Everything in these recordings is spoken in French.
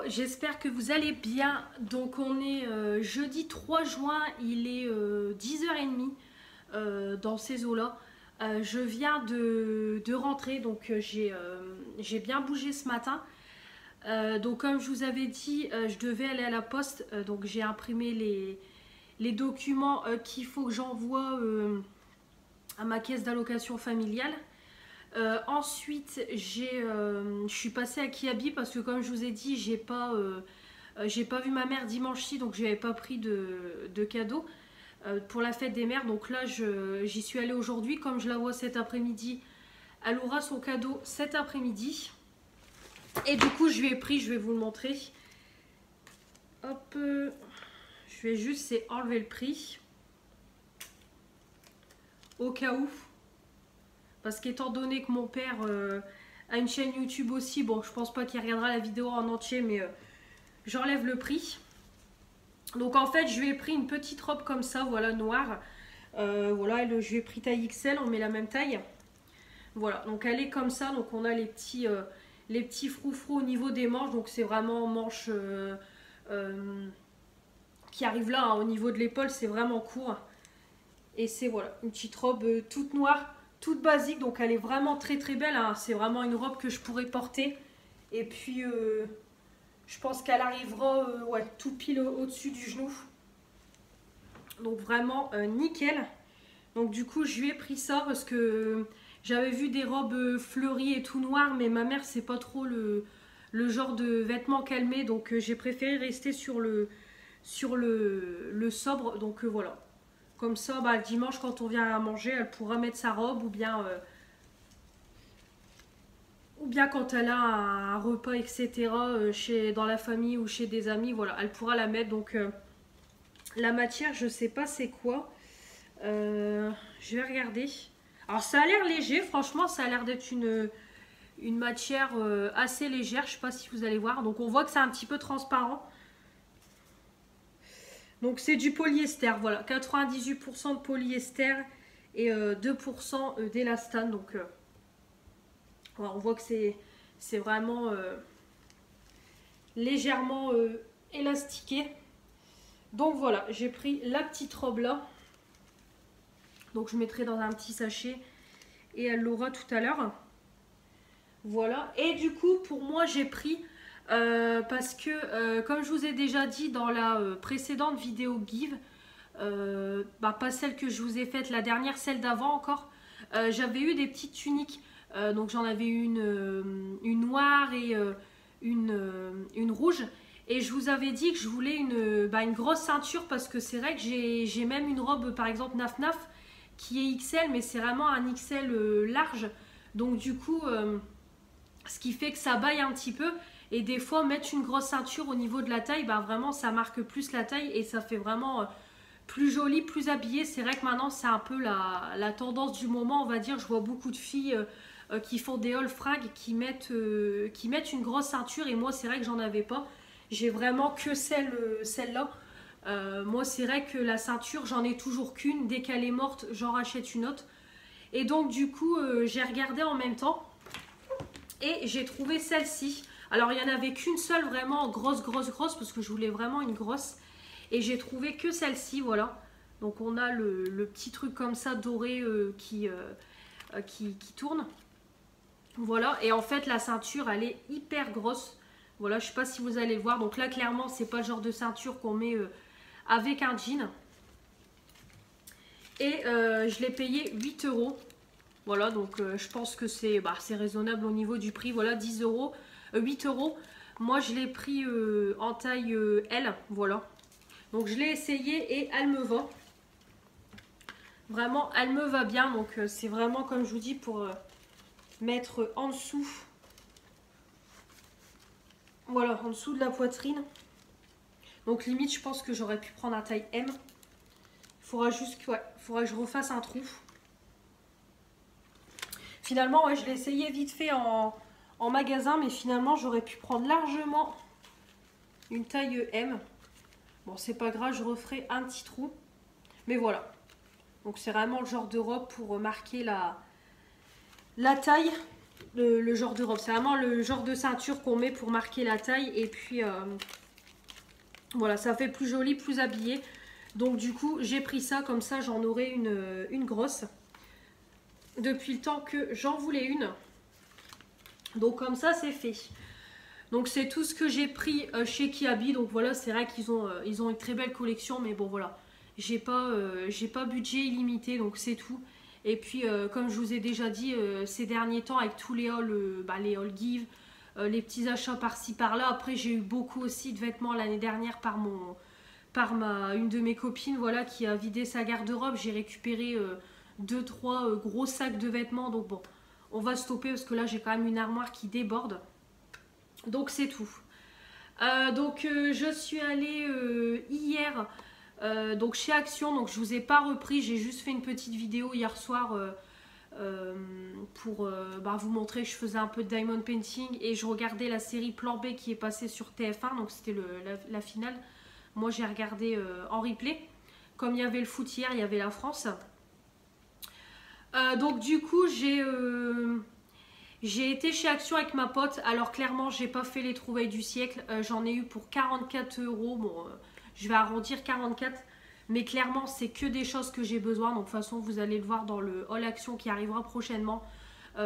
j'espère que vous allez bien. Donc on est jeudi 3 juin, il est 10h30 dans ces eaux-là. Je viens de rentrer, donc j'ai bien bougé ce matin. Donc comme je vous avais dit, je devais aller à la poste, donc j'ai imprimé les documents qu'il faut que j'envoie à ma caisse d'allocation familiale. Ensuite, je suis passée à Kiabi parce que comme je vous ai dit, j'ai pas vu ma mère dimanche-ci, donc je n'avais pas pris de cadeau pour la fête des mères. Donc là, j'y suis allée aujourd'hui. Comme je la vois cet après-midi, elle aura son cadeau cet après-midi. Et du coup, je lui ai pris, je vais vous le montrer. Hop, je vais juste enlever le prix. Au cas où. Parce qu'étant donné que mon père a une chaîne YouTube aussi, bon, je pense pas qu'il regardera la vidéo en entier, mais j'enlève le prix. Donc en fait, je lui ai pris une petite robe comme ça, voilà, noire. Voilà, je lui ai pris taille XL, on met la même taille. Voilà, donc elle est comme ça, donc on a les petits froufrous au niveau des manches, donc c'est vraiment manches qui arrivent là, hein, au niveau de l'épaule, c'est vraiment court. Et c'est voilà, une petite robe toute noire, toute basique, donc elle est vraiment très très belle, hein. C'est vraiment une robe que je pourrais porter. Et puis je pense qu'elle arrivera ouais, tout pile au-dessus du genou. Donc vraiment nickel. Donc du coup je lui ai pris ça parce que j'avais vu des robes fleuries et tout noir, mais ma mère c'est pas trop le genre de vêtements qu'elle met, donc j'ai préféré rester sur le sobre. Donc voilà. Comme ça, bah, le dimanche, quand on vient à manger, elle pourra mettre sa robe ou bien quand elle a un repas, etc., dans la famille ou chez des amis, voilà, elle pourra la mettre. Donc, la matière, je sais pas c'est quoi. Je vais regarder. Alors, ça a l'air léger, franchement, ça a l'air d'être une matière assez légère. Je sais pas si vous allez voir. Donc, on voit que c'est un petit peu transparent. Donc c'est du polyester, voilà, 98% de polyester et 2% d'élastane. Donc voilà, on voit que c'est vraiment légèrement élastiqué. Donc voilà, j'ai pris la petite robe là. Donc je mettrai dans un petit sachet et elle l'aura tout à l'heure. Voilà, et du coup pour moi j'ai pris... parce que comme je vous ai déjà dit dans la précédente vidéo give, pas celle que je vous ai faite, la dernière, celle d'avant encore, j'avais eu des petites tuniques, donc j'en avais une noire et une rouge, et je vous avais dit que je voulais une grosse ceinture parce que c'est vrai que j'ai même une robe par exemple Naf Naf qui est XL, mais c'est vraiment un XL large, donc du coup ce qui fait que ça baille un petit peu. Et des fois, mettre une grosse ceinture au niveau de la taille, bah vraiment, ça marque plus la taille et ça fait vraiment plus joli, plus habillé. C'est vrai que maintenant, c'est un peu la tendance du moment, on va dire. Je vois beaucoup de filles qui font des haul fringues, qui mettent une grosse ceinture. Et moi, c'est vrai que j'en avais pas. J'ai vraiment que celle-là. Moi, c'est vrai que la ceinture, j'en ai toujours qu'une. Dès qu'elle est morte, j'en rachète une autre. Et donc, du coup, j'ai regardé en même temps. Et j'ai trouvé celle-ci. Alors, il n'y en avait qu'une seule vraiment grosse, parce que je voulais vraiment une grosse. Et j'ai trouvé que celle-ci, voilà. Donc, on a le petit truc comme ça, doré, qui tourne. Voilà, et en fait, la ceinture, elle est hyper grosse. Voilà, je ne sais pas si vous allez le voir. Donc là, clairement, c'est pas le genre de ceinture qu'on met avec un jean. Et je l'ai payé 8 €. Voilà, donc je pense que c'est raisonnable au niveau du prix. Voilà, 10 €. 8 €. Moi, je l'ai pris en taille L. Voilà. Donc, je l'ai essayé et elle me va. Vraiment, elle me va bien. Donc, c'est vraiment, comme je vous dis, pour mettre en dessous. Voilà, en dessous de la poitrine. Donc, limite, je pense que j'aurais pu prendre un taille M. Il faudra juste que je refasse un trou. Finalement, ouais, je l'ai essayé vite fait en magasin, mais finalement j'aurais pu prendre largement une taille M. Bon, c'est pas grave, je referai un petit trou. Mais voilà. Donc c'est vraiment le genre de robe pour marquer la taille. le genre de robe. C'est vraiment le genre de ceinture qu'on met pour marquer la taille. Et puis voilà, ça fait plus joli, plus habillé. Donc du coup, j'ai pris ça, comme ça j'en aurai une grosse. Depuis le temps que j'en voulais une. Donc comme ça, c'est fait. Donc c'est tout ce que j'ai pris chez Kiabi. Donc voilà, c'est vrai qu'ils ont, ils ont une très belle collection. Mais bon voilà, j'ai pas budget illimité, donc c'est tout. Et puis comme je vous ai déjà dit, ces derniers temps avec tous les hauls, les haul give, les petits achats par-ci par-là. Après j'ai eu beaucoup aussi de vêtements l'année dernière par une de mes copines, voilà, qui a vidé sa garde-robe. J'ai récupéré 2-3 gros sacs de vêtements. Donc bon, on va stopper parce que là j'ai quand même une armoire qui déborde. Donc c'est tout. Je suis allée hier donc chez Action. Donc je vous ai pas repris, j'ai juste fait une petite vidéo hier soir pour vous montrer que je faisais un peu de diamond painting et je regardais la série Plan B qui est passée sur TF1. Donc c'était la finale. Moi j'ai regardé en replay. Comme il y avait le foot hier, il y avait la France. Donc du coup j'ai été chez Action avec ma pote. Alors clairement j'ai pas fait les trouvailles du siècle. J'en ai eu pour 44 €. Bon, je vais arrondir 44. Mais clairement c'est que des choses que j'ai besoin. Donc de toute façon vous allez le voir dans le haul Action qui arrivera prochainement.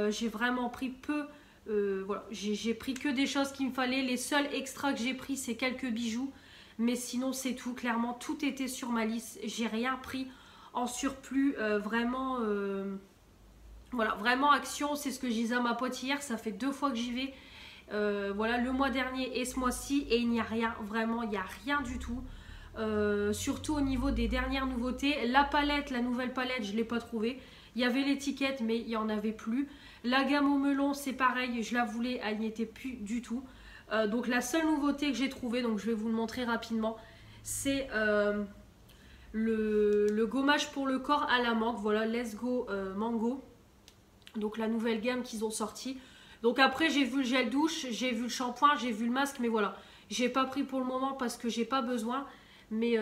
J'ai vraiment pris peu. Voilà, j'ai pris que des choses qu'il me fallait. Les seuls extras que j'ai pris c'est quelques bijoux. Mais sinon c'est tout. Clairement tout était sur ma liste. J'ai rien pris en surplus. Vraiment... Voilà, vraiment Action, c'est ce que je disais à ma pote hier, ça fait 2 fois que j'y vais. Voilà, le mois dernier et ce mois-ci, et il n'y a rien, vraiment, il n'y a rien du tout. Surtout au niveau des dernières nouveautés. La palette, la nouvelle palette, je ne l'ai pas trouvée. Il y avait l'étiquette, mais il n'y en avait plus. La gamme au melon, c'est pareil, je la voulais, elle n'y était plus du tout. Donc la seule nouveauté que j'ai trouvée, donc je vais vous le montrer rapidement, c'est le gommage pour le corps à la mangue. Voilà, Let's Go Mango. Donc la nouvelle gamme qu'ils ont sorti. Donc après j'ai vu le gel douche, j'ai vu le shampoing, j'ai vu le masque, mais voilà. J'ai pas pris pour le moment parce que j'ai pas besoin. Mais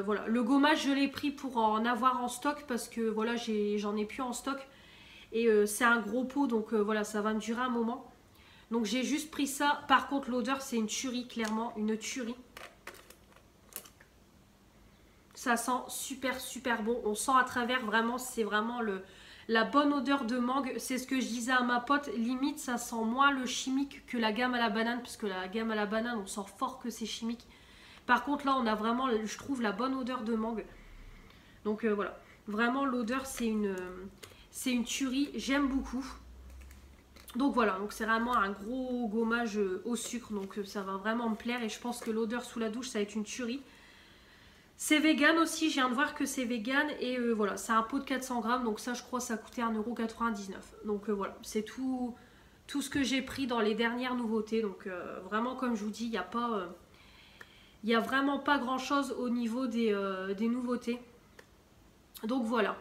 voilà, le gommage je l'ai pris pour en avoir en stock parce que voilà, j'en ai plus en stock. Et c'est un gros pot, donc voilà, ça va me durer un moment. Donc j'ai juste pris ça. Par contre l'odeur c'est une tuerie, clairement, une tuerie. Ça sent super super bon, on sent à travers, vraiment, c'est vraiment la bonne odeur de mangue. C'est ce que je disais à ma pote, limite ça sent moins le chimique que la gamme à la banane, parce que la gamme à la banane on sent fort que c'est chimique. Par contre là on a vraiment, je trouve, la bonne odeur de mangue. Donc voilà, vraiment l'odeur c'est une tuerie, j'aime beaucoup. Donc voilà, donc c'est vraiment un gros gommage au sucre, donc ça va vraiment me plaire et je pense que l'odeur sous la douche ça va être une tuerie. C'est vegan aussi, je viens de voir que c'est vegan et voilà, c'est un pot de 400 grammes, donc ça je crois ça coûtait 1,99 €. Donc voilà, c'est tout ce que j'ai pris dans les dernières nouveautés. Donc vraiment comme je vous dis, il n'y a vraiment pas grand chose au niveau des nouveautés. Donc voilà.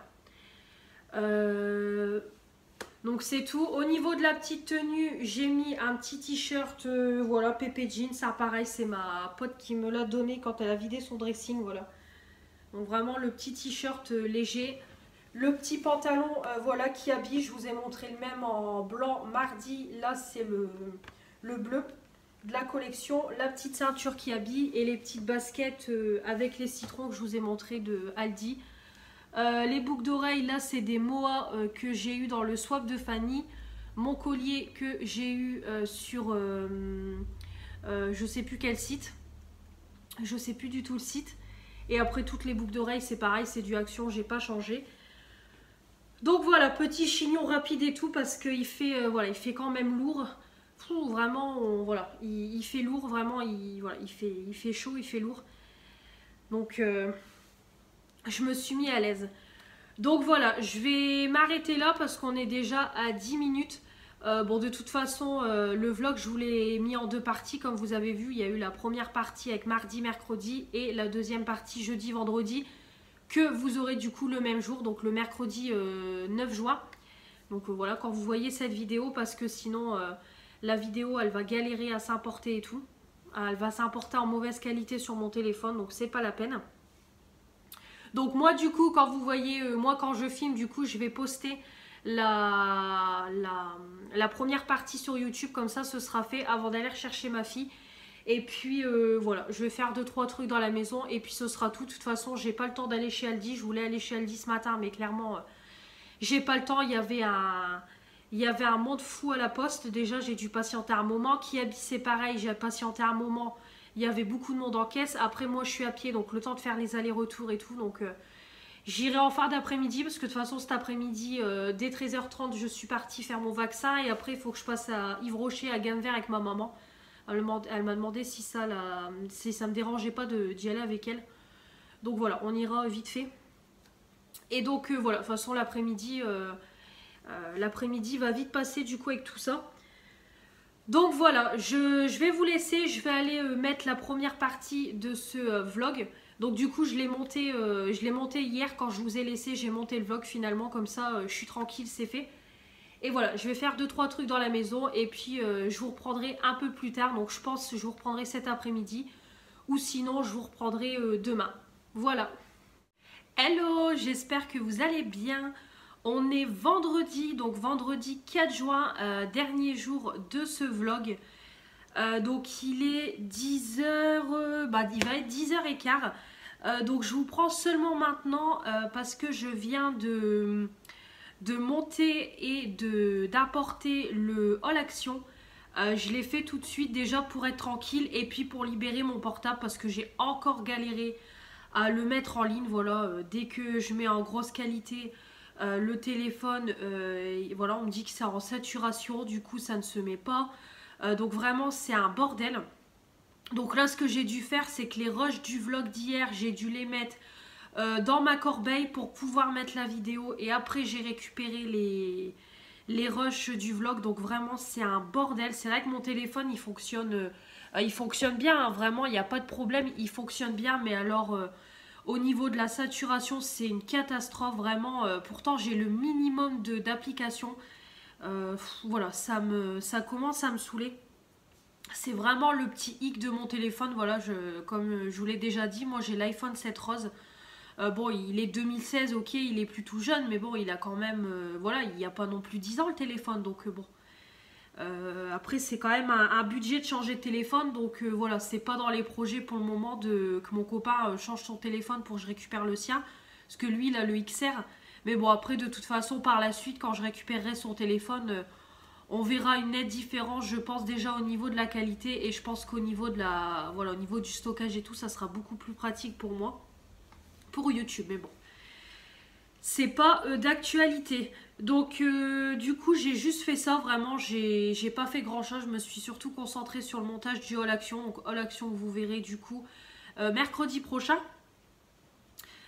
Donc c'est tout. Au niveau de la petite tenue, j'ai mis un petit t-shirt, voilà, Pépé Jean. Ça pareil, c'est ma pote qui me l'a donné quand elle a vidé son dressing, voilà. Donc vraiment le petit t-shirt léger. Le petit pantalon, voilà, qui habille. Je vous ai montré le même en blanc mardi. Là c'est le bleu de la collection. La petite ceinture qui habille et les petites baskets avec les citrons que je vous ai montré de Aldi. Les boucles d'oreilles, là c'est des Moa que j'ai eu dans le swap de Fanny. Mon collier que j'ai eu sur je sais plus quel site. Je sais plus du tout le site. Et après toutes les boucles d'oreilles c'est pareil, c'est du Action, j'ai pas changé. Donc voilà, petit chignon rapide et tout parce qu'il fait, voilà, il fait quand même lourd. Vraiment, voilà, il fait lourd, vraiment, voilà, il fait chaud, il fait lourd. Donc je me suis mis à l'aise. Donc voilà, je vais m'arrêter là parce qu'on est déjà à 10 minutes. Bon, de toute façon, le vlog, je vous l'ai mis en 2 parties. Comme vous avez vu, il y a eu la première partie avec mardi, mercredi et la deuxième partie jeudi, vendredi, que vous aurez du coup le même jour, donc le mercredi 9 juin. Donc voilà, quand vous voyez cette vidéo, parce que sinon, la vidéo, elle va galérer à s'importer et tout. Elle va s'importer en mauvaise qualité sur mon téléphone, donc c'est pas la peine. Donc moi du coup quand vous voyez, moi quand je filme du coup je vais poster la première partie sur YouTube, comme ça ce sera fait avant d'aller rechercher ma fille. Et puis voilà, je vais faire 2-3 trucs dans la maison et puis ce sera tout. De toute façon, j'ai pas le temps d'aller chez Aldi. Je voulais aller chez Aldi ce matin, mais clairement, j'ai pas le temps. Il y avait un monde fou à la poste. Déjà, j'ai dû patienter un moment. Kiabi, c'est pareil, j'ai patienté un moment. Il y avait beaucoup de monde en caisse. Après, moi, je suis à pied, donc le temps de faire les allers-retours et tout. Donc, j'irai en fin d'après-midi parce que de toute façon, cet après-midi, dès 13h30, je suis partie faire mon vaccin. Et après, il faut que je passe à Yves Rocher, à Gamme Vert avec ma maman. Elle m'a demandé si ça me dérangeait pas d'y aller avec elle. Donc voilà, on ira vite fait. Et donc voilà, de toute façon l'après-midi va vite passer du coup avec tout ça. Donc voilà, je vais vous laisser, je vais aller mettre la première partie de ce vlog. Donc du coup je l'ai monté hier quand je vous ai laissé, j'ai monté le vlog finalement, comme ça je suis tranquille, c'est fait. Et voilà, je vais faire 2-3 trucs dans la maison et puis je vous reprendrai un peu plus tard. Donc je pense que je vous reprendrai cet après-midi ou sinon je vous reprendrai demain. Voilà. Hello, j'espère que vous allez bien. On est vendredi, donc vendredi 4 juin, dernier jour de ce vlog. Donc il est 10h, il va être 10h15. Donc je vous prends seulement maintenant parce que je viens de monter et d'apporter le All Action. Je l'ai fait tout de suite déjà pour être tranquille et puis pour libérer mon portable parce que j'ai encore galéré à le mettre en ligne. Voilà, dès que je mets en grosse qualité le téléphone, voilà, on me dit que c'est en saturation, du coup ça ne se met pas. Donc vraiment c'est un bordel. Donc là ce que j'ai dû faire, c'est que les rushs du vlog d'hier, j'ai dû les mettre dans ma corbeille pour pouvoir mettre la vidéo et après j'ai récupéré les rushs du vlog. Donc vraiment c'est un bordel. C'est vrai que mon téléphone il fonctionne bien, hein, vraiment il n'y a pas de problème, il fonctionne bien, mais alors au niveau de la saturation c'est une catastrophe vraiment. Pourtant j'ai le minimum d'applications. Voilà, ça commence à me saouler. C'est vraiment le petit hic de mon téléphone. Voilà, comme je vous l'ai déjà dit, moi j'ai l'iPhone 7 Rose. Bon, il est 2016, ok, il est plus tout jeune, mais bon, il a quand même, voilà, il n'y a pas non plus 10 ans le téléphone, donc bon. Après, c'est quand même un budget de changer de téléphone, donc voilà, c'est pas dans les projets pour le moment que mon copain change son téléphone pour que je récupère le sien, parce que lui, il a le XR. Mais bon, après, de toute façon, par la suite, quand je récupérerai son téléphone, on verra une nette différence, je pense déjà au niveau de la qualité, et je pense qu'au niveau voilà, au niveau du stockage et tout, ça sera beaucoup plus pratique pour moi. Pour YouTube, mais bon, c'est pas d'actualité. Donc du coup j'ai juste fait ça, vraiment j'ai pas fait grand chose. Je me suis surtout concentrée sur le montage du All Action. Donc All Action vous verrez du coup mercredi prochain.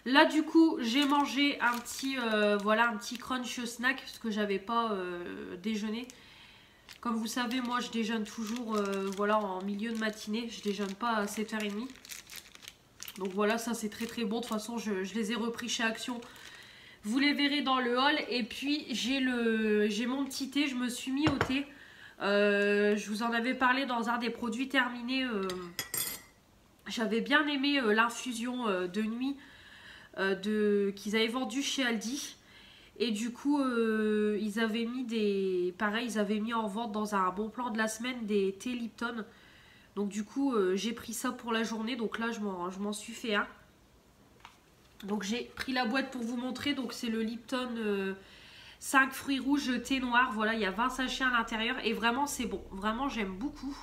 Là du coup j'ai mangé un petit voilà, un petit crunch snack parce que j'avais pas déjeuné. Comme vous savez, moi je déjeune toujours voilà, en milieu de matinée, je déjeune pas à 7h30. Donc voilà, ça c'est très très bon. De toute façon, je les ai repris chez Action. Vous les verrez dans le haul. Et puis j'ai mon petit thé. Je me suis mis au thé. Je vous en avais parlé dans un des produits terminés. J'avais bien aimé l'infusion de nuit qu'ils avaient vendu chez Aldi. Et du coup, ils avaient mis pareil, ils avaient mis en vente dans un bon plan de la semaine des thés Lipton. Donc du coup j'ai pris ça pour la journée. Donc là je m'en suis fait un. Donc j'ai pris la boîte pour vous montrer. Donc c'est le Lipton 5 fruits rouges thé noir. Voilà, il y a 20 sachets à l'intérieur. Et vraiment c'est bon. Vraiment j'aime beaucoup.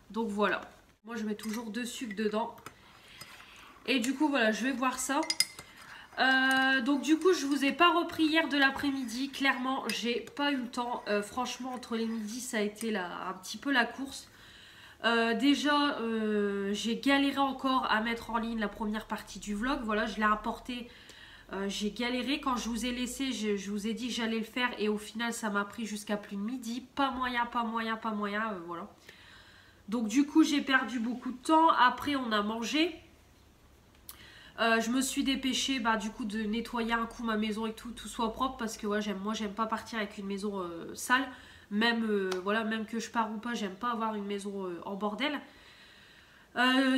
Donc voilà. Moi je mets toujours 2 sucres dedans. Et du coup voilà, je vais boire ça. Donc du coup je vous ai pas repris hier de l'après-midi. Clairement j'ai pas eu le temps. Franchement entre les midis ça a été un petit peu la course. Déjà j'ai galéré encore à mettre en ligne la première partie du vlog. Voilà, je l'ai apporté, j'ai galéré. Quand je vous ai laissé, je vous ai dit que j'allais le faire et au final ça m'a pris jusqu'à plus de midi. Pas moyen, voilà. Donc du coup j'ai perdu beaucoup de temps. Après on a mangé. Je me suis dépêchée du coup de nettoyer un coup ma maison et tout soit propre parce que ouais, moi j'aime pas partir avec une maison sale. Même, voilà, même que je pars ou pas, j'aime pas avoir une maison en bordel.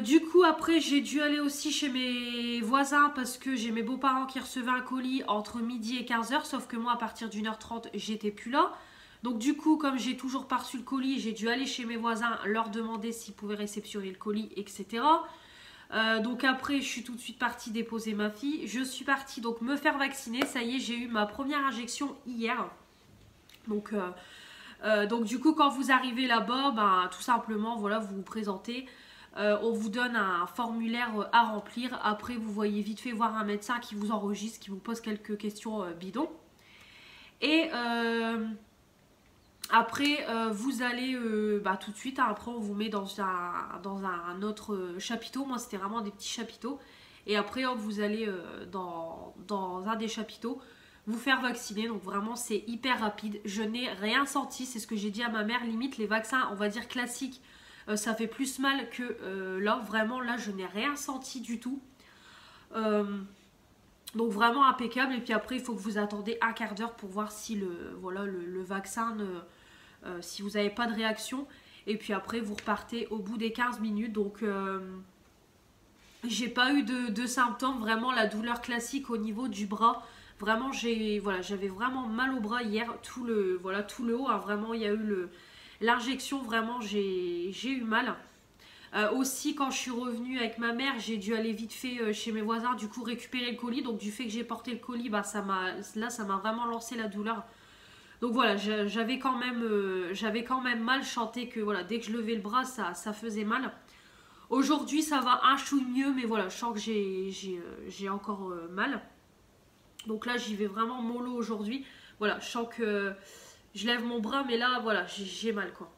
Du coup après j'ai dû aller aussi chez mes voisins parce que j'ai mes beaux-parents qui recevaient un colis entre midi et 15h, sauf que moi à partir d'1h30 j'étais plus là. Donc du coup comme j'ai toujours pas reçu le colis, j'ai dû aller chez mes voisins leur demander s'ils pouvaient réceptionner le colis, etc. Donc après je suis tout de suite partie déposer ma fille. Je suis partie donc me faire vacciner, ça y est j'ai eu ma première injection hier. Donc du coup quand vous arrivez là-bas, ben, tout simplement voilà vous vous présentez. On vous donne un formulaire à remplir. Après, vous voyez vite fait voir un médecin qui vous enregistre, qui vous pose quelques questions bidons. Et après, vous allez tout de suite. Hein, après, on vous met dans un autre chapiteau. Moi, c'était vraiment des petits chapiteaux. Et après, hop, vous allez dans un des chapiteaux vous faire vacciner. Donc vraiment, c'est hyper rapide. Je n'ai rien senti. C'est ce que j'ai dit à ma mère. Limite, les vaccins, on va dire classiques, ça fait plus mal que là. Vraiment, là, je n'ai rien senti du tout. Donc vraiment impeccable. Et puis après, il faut que vous attendez un quart d'heure pour voir si le vaccin, si vous n'avez pas de réaction. Et puis après, vous repartez au bout des 15 minutes. Donc, j'ai pas eu de symptômes. Vraiment, la douleur classique au niveau du bras. Vraiment, j'avais vraiment mal au bras hier. Tout le haut, hein, vraiment, il y a eu l'injection. Vraiment, j'ai eu mal. Aussi quand je suis revenue avec ma mère, j'ai dû aller vite fait chez mes voisins, du coup récupérer le colis. Donc du fait que j'ai porté le colis, ça m'a vraiment lancé la douleur. Donc voilà, j'avais quand même mal. Je sentais que voilà, dès que je levais le bras, ça faisait mal. Aujourd'hui ça va un chouille mieux, mais voilà, je sens que j'ai encore mal. Donc là j'y vais vraiment mollo aujourd'hui. Voilà, je sens que je lève mon bras, mais là voilà, j'ai mal quoi.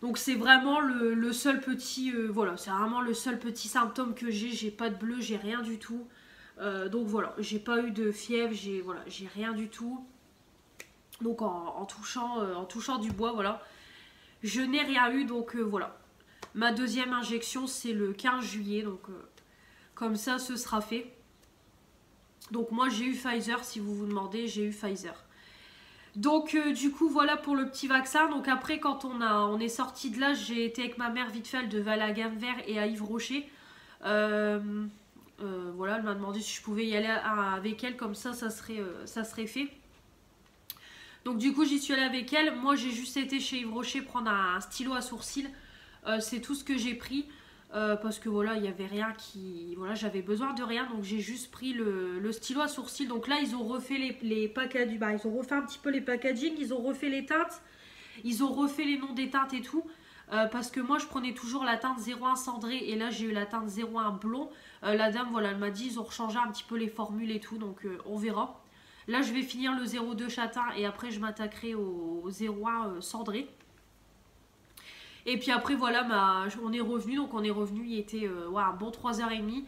Donc c'est vraiment le seul petit c'est vraiment le seul petit symptôme que j'ai pas de bleu, j'ai rien du tout. Donc voilà, j'ai pas eu de fièvre, j'ai rien du tout. Donc en touchant du bois, voilà, je n'ai rien eu. Donc voilà, ma deuxième injection c'est le 15 juillet, donc comme ça ce sera fait. Donc moi j'ai eu Pfizer, si vous vous demandez, j'ai eu Pfizer. Donc du coup voilà pour le petit vaccin. Donc après quand on est sorti de là, j'ai été avec ma mère vite fait, elle devait aller à Gamme-Vert et à Yves-Rocher. Voilà, elle m'a demandé si je pouvais y aller avec elle, comme ça serait fait. Donc du coup j'y suis allée avec elle. Moi j'ai juste été chez Yves-Rocher prendre un stylo à sourcils. C'est tout ce que j'ai pris. Parce que voilà, il n'y avait rien qui... Voilà, j'avais besoin de rien, donc j'ai juste pris le stylo à sourcils. Donc là, ils ont refait les packaging, ils ont refait un petit peu les packaging, ils ont refait les teintes, ils ont refait les noms des teintes et tout. Parce que moi, je prenais toujours la teinte 01 cendré, et là, j'ai eu la teinte 01 blond. La dame, voilà, elle m'a dit, ils ont rechangé un petit peu les formules et tout, donc on verra. Là, je vais finir le 02 châtain, et après, je m'attaquerai au 01 cendré. Et puis après voilà, on est revenu, donc on est revenu, il était un bon 3h30.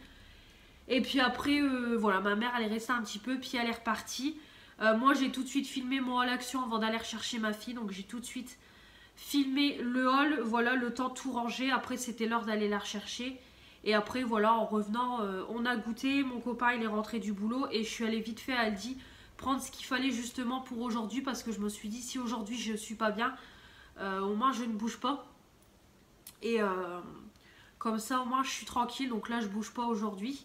Et puis après voilà, ma mère elle est restée un petit peu, puis elle est repartie. Moi j'ai tout de suite filmé mon hall action avant d'aller rechercher ma fille, donc j'ai tout de suite filmé le hall, voilà, le temps tout rangé. Après c'était l'heure d'aller la rechercher. Et après voilà, en revenant, on a goûté, mon copain il est rentré du boulot et je suis allée vite fait à Aldi prendre ce qu'il fallait justement pour aujourd'hui, parce que je me suis dit si aujourd'hui je suis pas bien, au moins je ne bouge pas. Et comme ça au moins je suis tranquille, donc là je bouge pas aujourd'hui.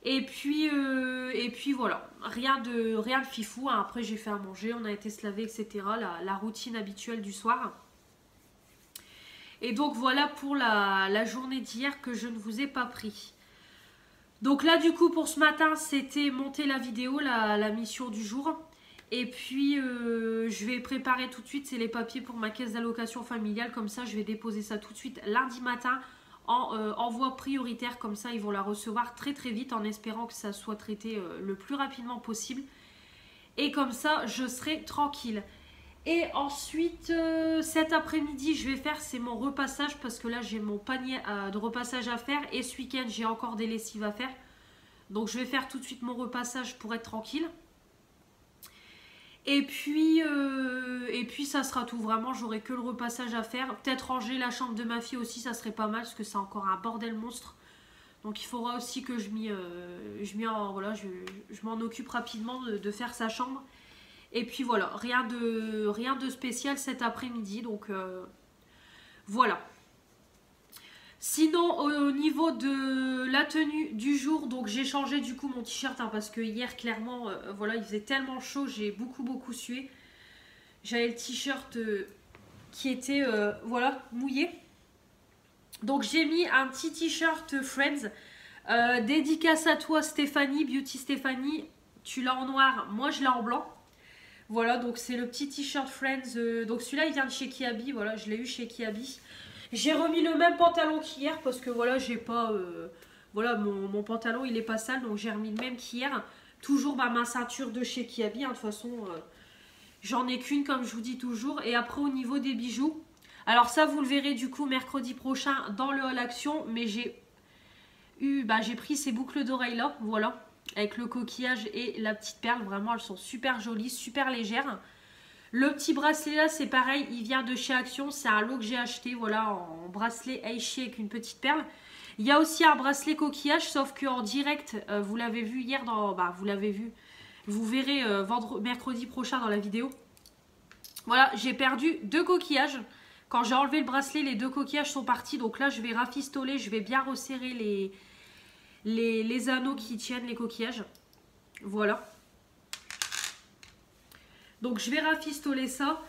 Et puis voilà, rien de fifou, hein. Après j'ai fait à manger, on a été se laver, etc. La routine habituelle du soir. Et donc voilà pour la journée d'hier que je ne vous ai pas pris. Donc là du coup pour ce matin c'était monter la vidéo, la mission du jour. Et puis je vais préparer tout de suite, c'est les papiers pour ma caisse d'allocation familiale. Comme ça je vais déposer ça tout de suite lundi matin en envoi prioritaire. Comme ça ils vont la recevoir très très vite, en espérant que ça soit traité le plus rapidement possible. Et comme ça je serai tranquille. Et ensuite cet après-midi je vais faire, c'est mon repassage, parce que là j'ai mon panier de repassage à faire. Et ce week-end j'ai encore des lessives à faire. Donc je vais faire tout de suite mon repassage pour être tranquille. Et puis ça sera tout, vraiment j'aurai que le repassage à faire. Peut-être ranger la chambre de ma fille aussi, ça serait pas mal, parce que c'est encore un bordel monstre. Donc il faudra aussi que je m'en occupe rapidement de faire sa chambre. Et puis voilà, rien de spécial cet après-midi, donc voilà. Sinon, au niveau de la tenue du jour, donc j'ai changé du coup mon t-shirt hein, parce que hier, clairement, voilà, il faisait tellement chaud, j'ai beaucoup sué. J'avais le t-shirt qui était, voilà, mouillé. Donc j'ai mis un petit t-shirt Friends. Dédicace à toi Stéphanie, Beauty Stéphanie. Tu l'as en noir, moi je l'ai en blanc. Voilà, donc c'est le petit t-shirt Friends. Donc celui-là il vient de chez Kiabi, voilà, je l'ai eu chez Kiabi. J'ai remis le même pantalon qu'hier parce que voilà, j'ai pas... voilà, mon pantalon il est pas sale, donc j'ai remis le même qu'hier. Toujours ma ceinture de chez Kiabi, hein, de toute façon, j'en ai qu'une comme je vous dis toujours. Et après au niveau des bijoux, alors ça vous le verrez du coup mercredi prochain dans le haul action, mais j'ai pris ces boucles d'oreilles là, voilà, avec le coquillage et la petite perle, vraiment elles sont super jolies, super légères. Le petit bracelet là c'est pareil, il vient de chez Action, c'est un lot que j'ai acheté, voilà, en bracelet Aichi avec une petite perle. Il y a aussi un bracelet coquillage, sauf qu'en direct, vous l'avez vu hier dans... vous l'avez vu, vous verrez mercredi prochain dans la vidéo. Voilà, j'ai perdu 2 coquillages. Quand j'ai enlevé le bracelet, les 2 coquillages sont partis. Donc là, je vais rafistoler, je vais bien resserrer les anneaux qui tiennent les coquillages. Voilà. Donc je vais rafistoler ça.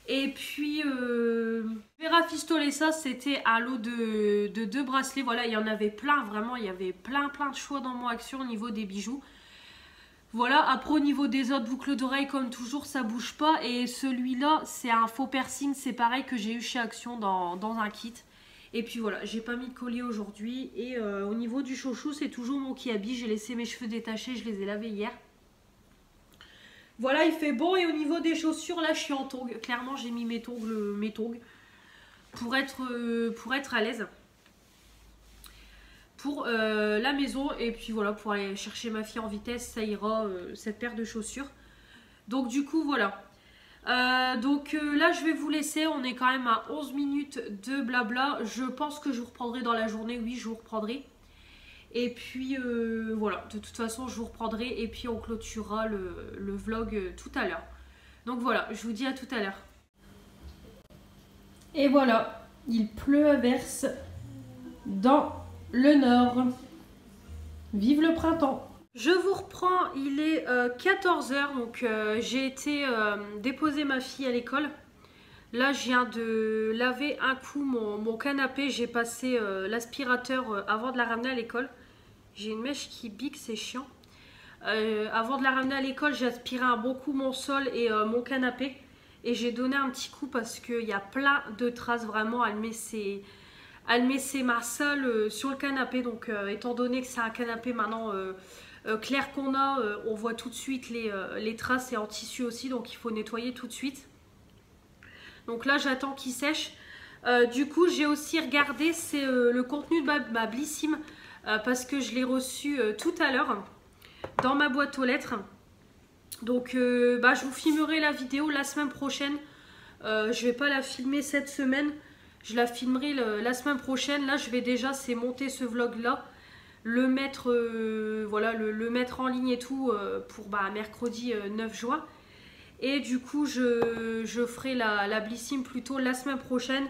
Et puis, je vais rafistoler ça. C'était un lot de 2 bracelets. Voilà, il y en avait plein, vraiment. Il y avait plein de choix dans mon action au niveau des bijoux. Voilà, après au niveau des autres boucles d'oreilles, comme toujours, ça bouge pas. Et celui-là, c'est un faux piercing, c'est pareil que j'ai eu chez Action dans un kit. Et puis voilà, j'ai pas mis de collier aujourd'hui. Et au niveau du chouchou, c'est toujours mon Kiabi. J'ai laissé mes cheveux détachés, je les ai lavés hier. Voilà, il fait bon. Et au niveau des chaussures, là, je suis en tongs. Clairement, j'ai mis mes tongs pour être à l'aise. Pour la maison et puis voilà, pour aller chercher ma fille en vitesse, ça ira, cette paire de chaussures. Donc du coup voilà, là je vais vous laisser, on est quand même à 11 minutes de blabla. Je pense que je vous reprendrai dans la journée, oui je vous reprendrai. Et puis voilà, de toute façon je vous reprendrai et puis on clôturera le vlog tout à l'heure. Donc voilà, je vous dis à tout à l'heure. Et voilà, il pleut à verse dans le nord. Vive le printemps. Je vous reprends, il est 14 h, donc j'ai été déposer ma fille à l'école. Là, je viens de laver un coup mon canapé. J'ai passé l'aspirateur avant de la ramener à l'école. J'ai une mèche qui pique, c'est chiant. Avant de la ramener à l'école, j'ai aspiré un bon coup mon sol et mon canapé. Et j'ai donné un petit coup parce qu'il y a plein de traces, vraiment. Elle met ses marcelles sur le canapé. Donc, étant donné que c'est un canapé maintenant clair qu'on a, on voit tout de suite les traces et en tissu aussi. Donc, il faut nettoyer tout de suite. Donc là, j'attends qu'il sèche. Du coup, j'ai aussi regardé, c'est le contenu de ma Blissim parce que je l'ai reçu tout à l'heure dans ma boîte aux lettres. Donc, je vous filmerai la vidéo la semaine prochaine. Je vais pas la filmer cette semaine. Je la filmerai la semaine prochaine. Là, je vais déjà, c'est monter ce vlog-là. Le mettre, voilà, le mettre en ligne et tout pour mercredi 9 juin. Et du coup, je ferai la Blissim plutôt la semaine prochaine.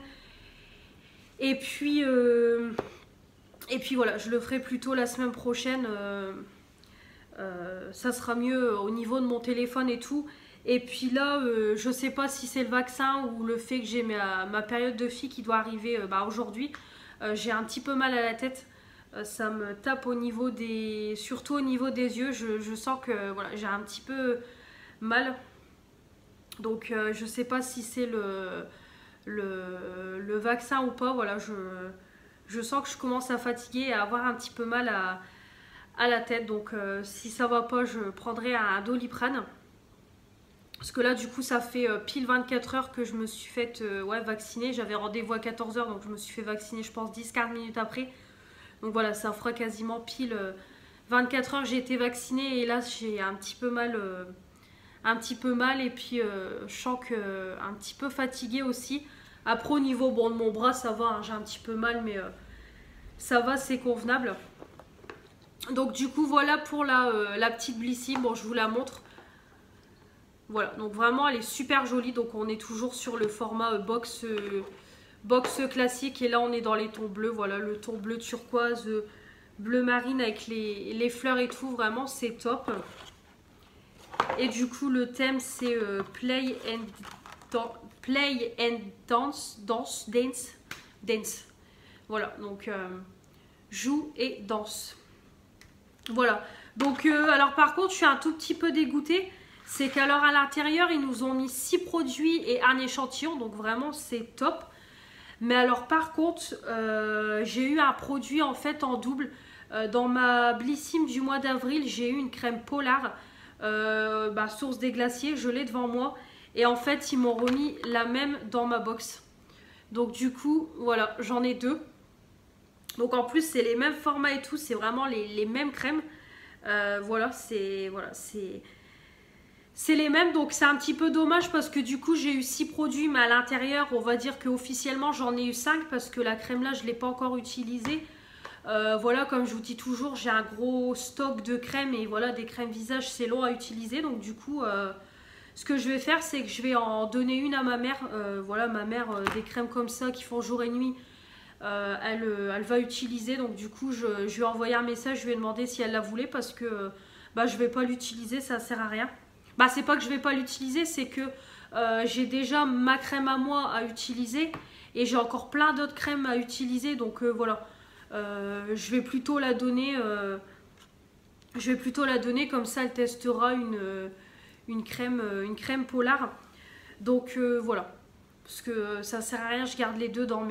Et puis voilà, je le ferai plutôt la semaine prochaine. Ça sera mieux au niveau de mon téléphone et tout. Et puis là, je sais pas si c'est le vaccin ou le fait que j'ai ma période de fille qui doit arriver aujourd'hui. J'ai un petit peu mal à la tête. Ça me tape au niveau surtout au niveau des yeux. Je sens que voilà, j'ai un petit peu mal. Donc je sais pas si c'est le vaccin ou pas. Voilà, je sens que je commence à fatiguer et à avoir un petit peu mal à la tête. Donc si ça va pas, je prendrai un Doliprane. Parce que là, du coup, ça fait pile 24 heures que je me suis fait vacciner. J'avais rendez-vous à 14 h, donc je me suis fait vacciner, je pense, 10-15 minutes après. Donc voilà, ça fera quasiment pile 24 heures que j'ai été vaccinée. Et là, j'ai un petit peu mal. Et puis, je sens un petit peu fatiguée aussi. Après, au niveau de mon bras, ça va. Hein, j'ai un petit peu mal, mais ça va, c'est convenable. Donc, du coup, voilà pour la petite Blissim. Bon, je vous la montre. Voilà, donc vraiment elle est super jolie. Donc on est toujours sur le format box box classique. Et là, on est dans les tons bleus. Voilà, le ton bleu turquoise, bleu marine avec les fleurs et tout. Vraiment, c'est top. Et du coup, le thème, c'est Play and Dance. Dance. Voilà, donc joue et danse. Voilà. Donc, alors par contre, je suis un tout petit peu dégoûtée. C'est qu'alors à l'intérieur, ils nous ont mis 6 produits et un échantillon. Donc vraiment, c'est top. Mais alors par contre, j'ai eu un produit en fait en double. Dans ma Blissim du mois d'avril, j'ai eu une crème Polar, source des glaciers. Je l'ai devant moi. Et en fait, ils m'ont remis la même dans ma box. Donc du coup, voilà, j'en ai 2. Donc en plus, c'est les mêmes formats et tout. C'est vraiment les mêmes crèmes. Voilà, c'est les mêmes, donc c'est un petit peu dommage parce que du coup j'ai eu 6 produits, mais à l'intérieur on va dire qu'officiellement j'en ai eu 5 parce que la crème là je ne l'ai pas encore utilisée. Voilà, comme je vous dis toujours, j'ai un gros stock de crèmes et voilà, des crèmes visage c'est long à utiliser, donc du coup ce que je vais faire c'est que je vais en donner une à ma mère. Voilà, ma mère, des crèmes comme ça qui font jour et nuit, elle va utiliser, donc du coup je lui ai envoyé un message, je lui ai demandé si elle la voulait parce que je vais pas l'utiliser, ça sert à rien. C'est pas que je vais pas l'utiliser, c'est que j'ai déjà ma crème à moi à utiliser et j'ai encore plein d'autres crèmes à utiliser, donc voilà. Je vais plutôt la donner comme ça elle testera une crème Polar. Donc voilà. Parce que ça sert à rien, je garde les deux dans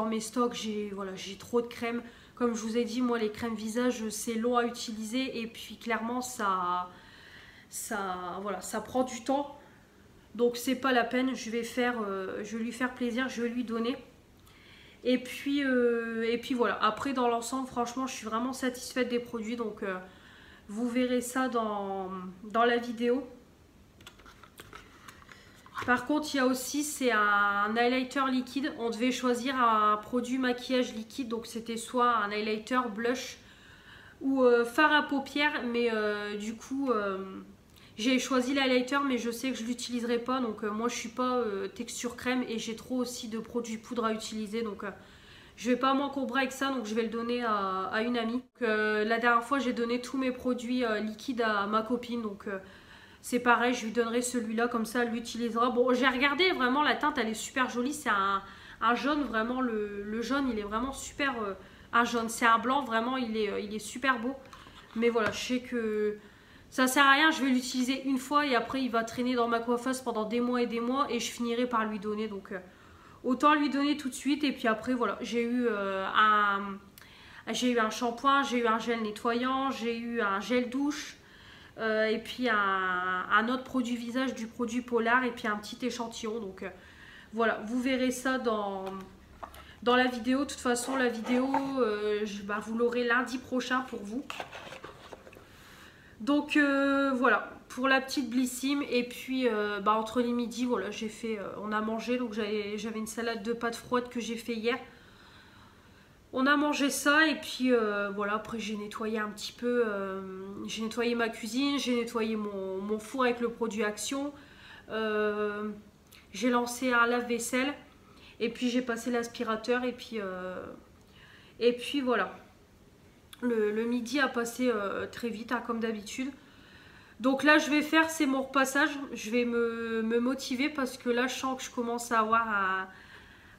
mes stocks. J'ai trop de crèmes. Comme je vous ai dit, moi les crèmes visage c'est long à utiliser et puis clairement ça prend du temps. Donc c'est pas la peine, je vais lui faire plaisir, je vais lui donner. Et puis voilà. Après dans l'ensemble, franchement, je suis vraiment satisfaite des produits. Donc vous verrez ça dans la vidéo. Par contre, il y a aussi, c'est un highlighter liquide. On devait choisir un produit maquillage liquide. Donc, c'était soit un highlighter, blush ou fard à paupières. Mais du coup, j'ai choisi l'highlighter, mais je sais que je ne l'utiliserai pas. Donc, moi, je ne suis pas texture crème et j'ai trop aussi de produits poudre à utiliser. Donc, je ne vais pas m'encombrer avec ça. Donc, je vais le donner à une amie. Donc, la dernière fois, j'ai donné tous mes produits liquides à ma copine. Donc, c'est pareil, je lui donnerai celui-là, comme ça elle l'utilisera. Bon, j'ai regardé, vraiment la teinte elle est super jolie, c'est un jaune, vraiment le jaune il est vraiment super, un jaune, c'est un blanc, vraiment il est super beau. Mais voilà, je sais que ça sert à rien, je vais l'utiliser une fois et après il va traîner dans ma coiffeuse pendant des mois et je finirai par lui donner. Donc autant lui donner tout de suite et puis après voilà, j'ai eu un shampoing, j'ai eu un gel nettoyant, j'ai eu un gel douche. Et puis un autre produit visage du produit Polar et puis un petit échantillon. Donc voilà, vous verrez ça dans la vidéo. De toute façon, la vidéo, vous l'aurez lundi prochain pour vous. Donc voilà, pour la petite Blissim. Et puis entre les midis, voilà, j'ai fait, on a mangé. Donc j'avais une salade de pâtes froides que j'ai fait hier. On a mangé ça et puis voilà, après j'ai nettoyé un petit peu, j'ai nettoyé ma cuisine, j'ai nettoyé mon four avec le produit Action, j'ai lancé un lave-vaisselle et puis j'ai passé l'aspirateur et puis voilà. Le midi a passé très vite hein, comme d'habitude. Donc là je vais faire, c'est mon repassage, je vais me motiver parce que là je sens que je commence à avoir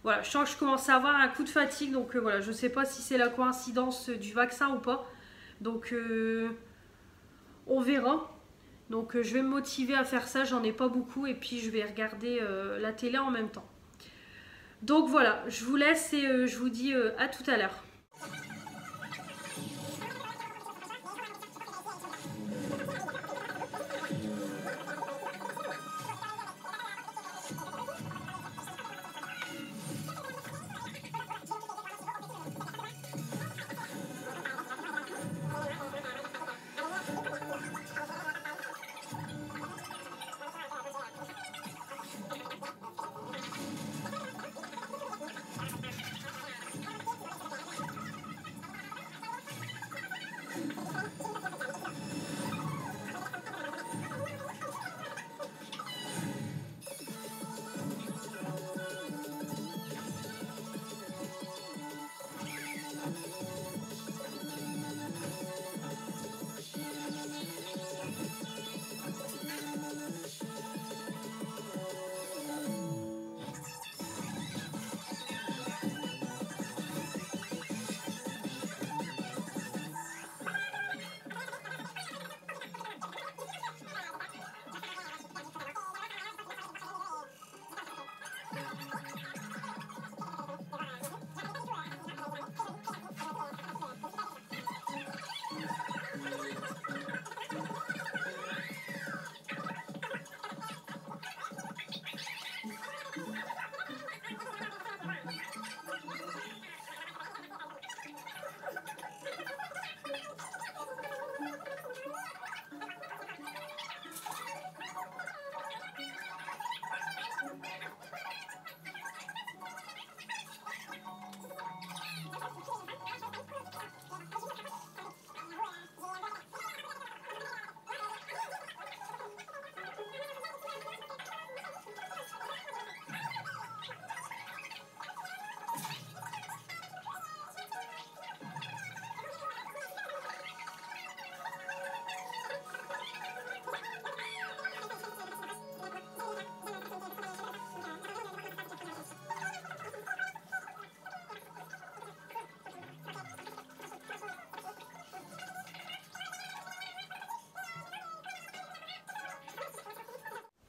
voilà, je sens que je commence à avoir un coup de fatigue, donc voilà, je ne sais pas si c'est la coïncidence du vaccin ou pas. Donc on verra. Donc je vais me motiver à faire ça, j'en ai pas beaucoup et puis je vais regarder la télé en même temps. Donc voilà, je vous laisse et je vous dis à tout à l'heure.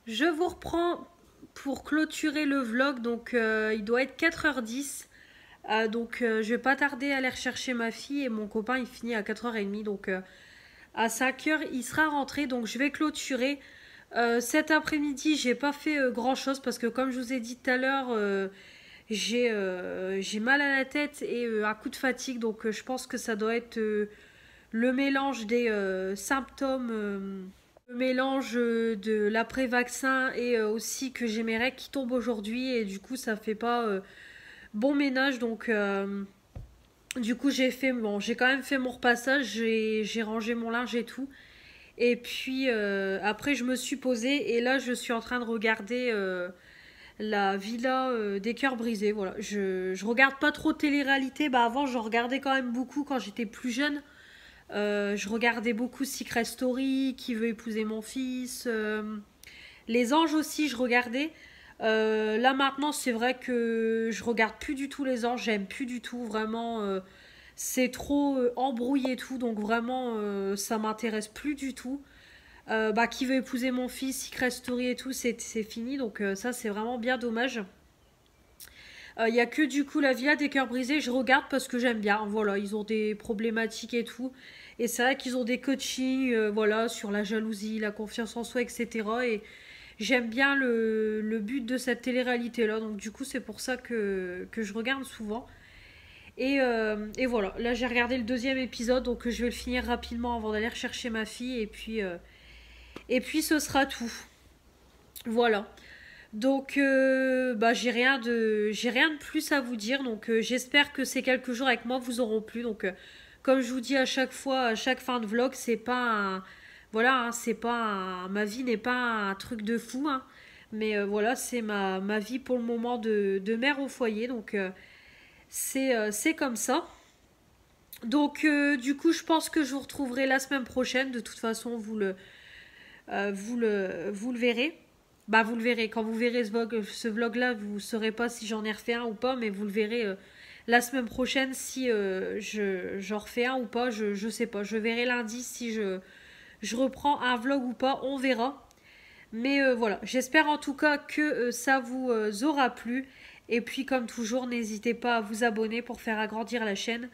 Je vous reprends pour clôturer le vlog. Donc il doit être 4h10. Donc je vais pas tarder à aller rechercher ma fille. Et mon copain il finit à 4h30. Donc à 5h il sera rentré. Donc je vais clôturer. Cet après-midi j'ai pas fait grand chose. Parce que comme je vous ai dit tout à l'heure... j'ai mal à la tête et un coup de fatigue. Donc je pense que ça doit être le mélange des symptômes... le mélange de l'après-vaccin et aussi que j'ai mes règles qui tombent aujourd'hui et du coup ça fait pas bon ménage. Donc du coup j'ai quand même fait mon repassage, j'ai rangé mon linge et tout. Et puis après je me suis posée et là je suis en train de regarder la villa des cœurs brisés. Voilà, je regarde pas trop télé-réalité. Bah avant je regardais quand même beaucoup quand j'étais plus jeune. Je regardais beaucoup Secret Story, Qui veut épouser mon fils, Les Anges aussi, je regardais. Là maintenant, c'est vrai que je regarde plus du tout Les Anges, j'aime plus du tout, vraiment. C'est trop embrouillé et tout, donc vraiment, ça m'intéresse plus du tout. Bah, Qui veut épouser mon fils, Secret Story et tout, c'est fini, donc ça, c'est vraiment bien dommage. Il y a que du coup la Villa des Cœurs Brisés, je regarde parce que j'aime bien. Voilà, ils ont des problématiques et tout. Et c'est vrai qu'ils ont des coachings voilà, sur la jalousie, la confiance en soi, etc. Et j'aime bien le but de cette télé-réalité-là. Donc du coup, c'est pour ça que je regarde souvent. Et voilà, là j'ai regardé le deuxième épisode, donc je vais le finir rapidement avant d'aller rechercher ma fille. Et puis ce sera tout. Voilà. Donc, bah, j'ai rien de plus à vous dire. Donc, j'espère que ces quelques jours avec moi vous auront plu. Donc, comme je vous dis à chaque fois, à chaque fin de vlog, c'est pas un, voilà, hein, c'est pas un, ma vie n'est pas un truc de fou, hein. Mais voilà, c'est ma vie pour le moment de mère au foyer. Donc, c'est comme ça. Donc, du coup, je pense que je vous retrouverai la semaine prochaine. De toute façon, vous le verrez. Bah, vous le verrez. Quand vous verrez ce vlog-là, vous ne saurez pas si j'en ai refait un ou pas, mais vous le verrez la semaine prochaine si j'en refais un ou pas. Je sais pas. Je verrai lundi si je reprends un vlog ou pas. On verra. Mais voilà. J'espère en tout cas que ça vous aura plu. Et puis, comme toujours, n'hésitez pas à vous abonner pour faire agrandir la chaîne.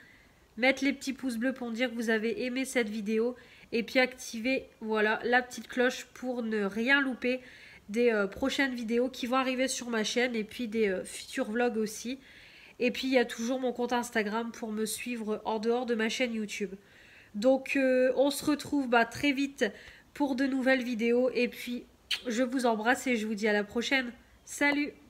Mettre les petits pouces bleus pour dire que vous avez aimé cette vidéo. Et puis activer voilà, la petite cloche pour ne rien louper des prochaines vidéos qui vont arriver sur ma chaîne et puis des futurs vlogs aussi. Et puis il y a toujours mon compte Instagram pour me suivre en dehors de ma chaîne YouTube. Donc on se retrouve très vite pour de nouvelles vidéos et puis je vous embrasse et je vous dis à la prochaine. Salut!